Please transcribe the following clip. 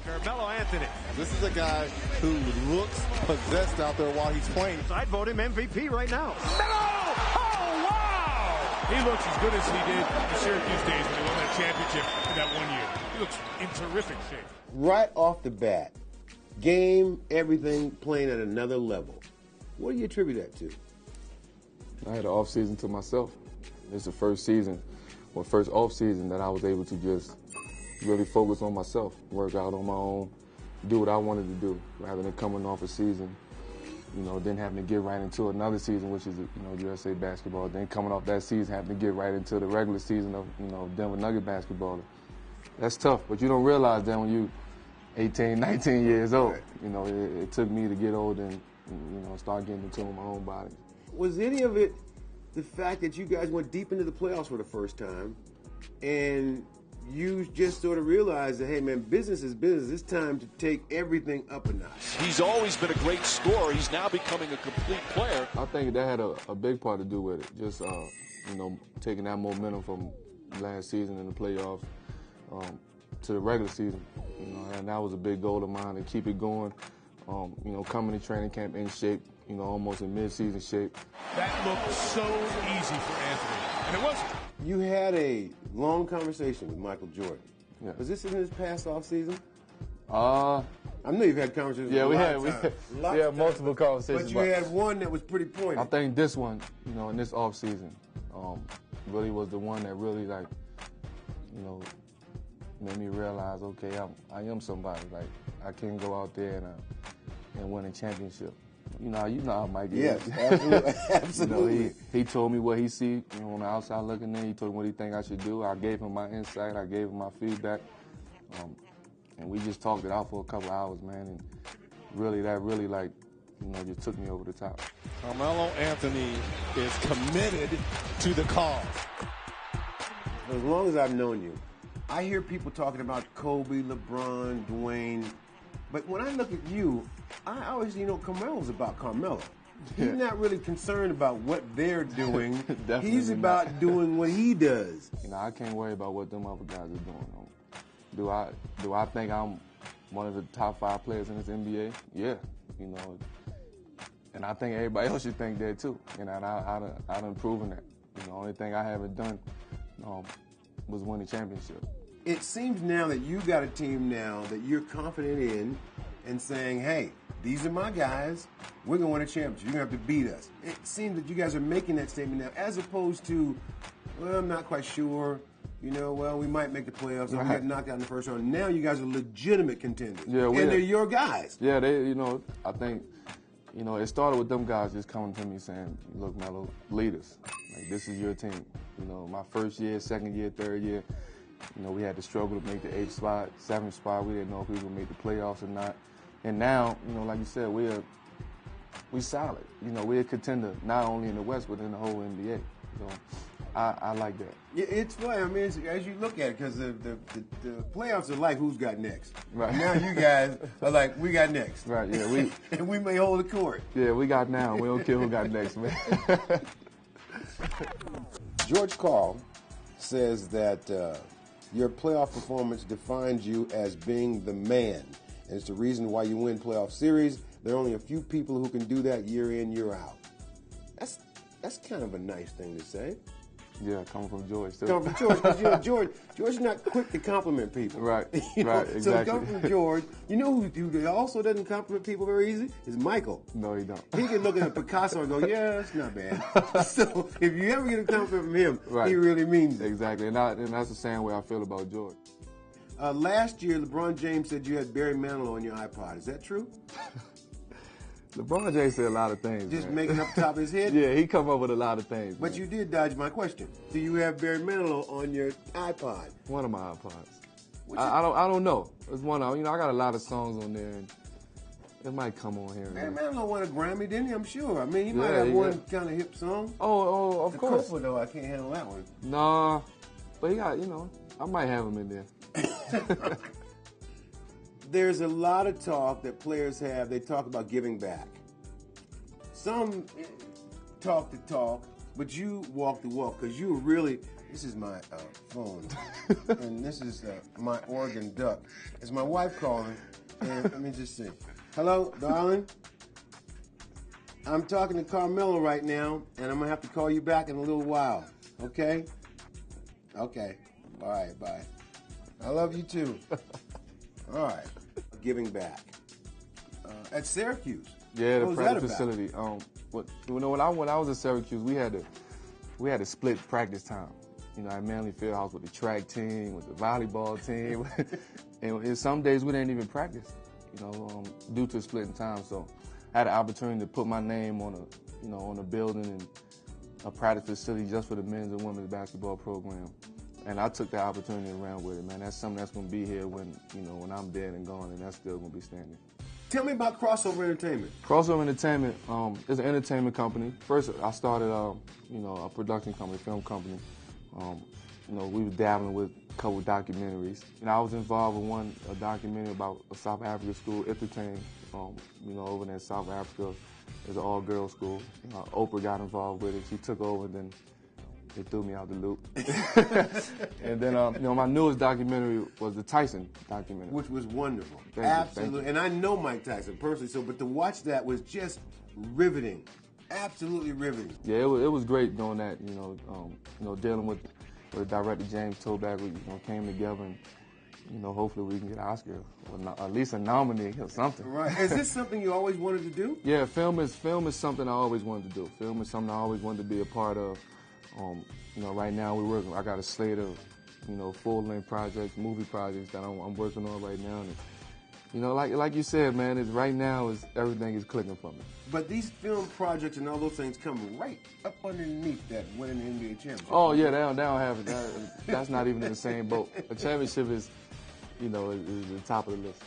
Carmelo Anthony. This is a guy who looks possessed out there while he's playing. I'd vote him MVP right now. Melo! Oh, wow! He looks as good as he did in Syracuse days when they won that championship in that 1 year. He looks in terrific shape. Right off the bat, game, everything, playing at another level. What do you attribute that to? I had an off season to myself. It's the first season, or first off season that I was able to just really focus on myself, work out on my own, do what I wanted to do, rather than coming off a season, then having to get right into another season, which is, USA basketball. Then coming off that season, having to get right into the regular season of, Denver Nugget basketball. That's tough, but you don't realize that when you 18, 19 years old. Right. It took me to get old and start getting into my own body. Was any of it the fact that you guys went deep into the playoffs for the first time, and you just sort of realized that, hey, man, business is business. It's time to take everything up a notch? He's always been a great scorer. He's now becoming a complete player. I think that had a big part to do with it. Just, taking that momentum from last season in the playoffs to the regular season. And that was a big goal of mine, to keep it going. Coming to training camp in shape, almost in mid-season shape. That looked so easy for Anthony, and it wasn't. You had a long conversation with Michael Jordan. Yeah. Was this in his past offseason? I know you've had conversations. Yeah, with we had multiple conversations. But you had one that was pretty pointed. I think this one, in this offseason, really was the one that really, made me realize, okay, I am somebody. Like, I can go out there and win a championship. You know how Mike is. Yes, absolutely. Absolutely. He told me what he see, on the outside looking in. He told me what he think I should do. I gave him my insight. I gave him my feedback. And we just talked it out for a couple hours, man. And really, just took me over the top. Carmelo Anthony is committed to the cause. As long as I've known you, I hear people talking about Kobe, LeBron, Dwayne. But when I look at you, I always, Carmelo's about Carmelo. He's not really concerned about what they're doing. He's about doing what he does. I can't worry about what them other guys are doing. Do I think I'm one of the top 5 players in this NBA? Yeah, and I think everybody else should think that too. And I done proven that. The only thing I haven't done was win a championship. It seems now that you got a team now that you're confident in and saying, hey, these are my guys. We're going to win a championship. You're going to have to beat us. It seems that you guys are making that statement now, as opposed to, well, I'm not quite sure. We might make the playoffs. Right. We got knocked out in the first round. Now you guys are legitimate contenders. Yeah, and they're your guys. Yeah, I think, it started with them guys just coming to me saying, look, Melo, lead us. Like, this is your team. My first year, second year, third year, we had to struggle to make the 8th spot, 7th spot. We didn't know if we would make the playoffs or not. And now, like you said, we're solid. We're a contender, not only in the West, but in the whole NBA. So I like that. Yeah, it's funny. I mean, as you look at it, because the playoffs are like who's got next. Right. Now you guys are like, we got next. Right, yeah. And we may hold the court. Yeah, we got now. We don't care who got next, man. George Karl says that your playoff performance defines you as being the man. And it's the reason why you win playoff series. There are only a few people who can do that year in, year out. That's kind of a nice thing to say. Yeah, coming from George, too. Coming from George, because George is not quick to compliment people. Right, right, exactly. So coming from George, who also doesn't compliment people very easy? Is Michael. No, he don't. He can look at a Picasso and go, yeah, it's not bad. So if you ever get a compliment from him, right. He really means it. Exactly, and that's the same way I feel about George. Last year, LeBron James said you had Barry Manilow on your iPod. Is that true? LeBron James said a lot of things. Just man. making up the top of his head? Yeah, he come up with a lot of things. But man. you did dodge my question. Do you have Barry Manilow on your iPod? One of my iPods. I don't know. It's one of, I got a lot of songs on there, and it might come on here. Barry Manilow won a Grammy, didn't he? I'm sure. I mean, he might have one kind of hip song. Oh, of course. Copa, though, I can't handle that one. Nah, but he got, I might have him in there. There's a lot of talk that players have. They talk about giving back. Some talk the talk, but you walk the walk because you were really This is my phone, and this is my Oregon duck. It's my wife calling, and let me just see. Hello, darling? I'm talking to Carmelo right now, and I'm going to have to call you back in a little while, okay? Okay. All right, bye. I love you too. All right. Giving back. At Syracuse. Yeah, the what was practice that about? facility. When I was at Syracuse, we had to split practice time. At Manley Fieldhouse with the track team, with the volleyball team, and some days we didn't even practice. Due to splitting time. So I had the opportunity to put my name on a building and a practice facility just for the men's and women's basketball program. And I took that opportunity and ran with it, man. That's something that's going to be here when I'm dead and gone, and that's still going to be standing. Tell me about Crossover Entertainment. Crossover Entertainment is an entertainment company. First, I started, a production company, film company. We were dabbling with a couple documentaries. I was involved with a documentary about a South African school, Entertain, over there in South Africa. It's an all-girls school. Oprah got involved with it. She took over, and then they threw me out the loop. And then, my newest documentary was the Tyson documentary. Which was wonderful. Thank Absolutely. you. And I know Mike Tyson personally, but to watch that was just riveting. Absolutely riveting. Yeah, it was great doing that, dealing with director James Toback. We came together and, hopefully we can get an Oscar or at least a nominee or something. Right. Is this something you always wanted to do? Yeah, film is something I always wanted to do. Film is something I always wanted to be a part of. Right now we're working. I got a slate of, full-length projects, movie projects that I'm working on right now. And, like you said, man, right now everything is clicking for me. But these film projects and all those things come right up underneath that winning the NBA championship. Oh yeah, they don't have it. That's not even in the same boat. A championship is the top of the list.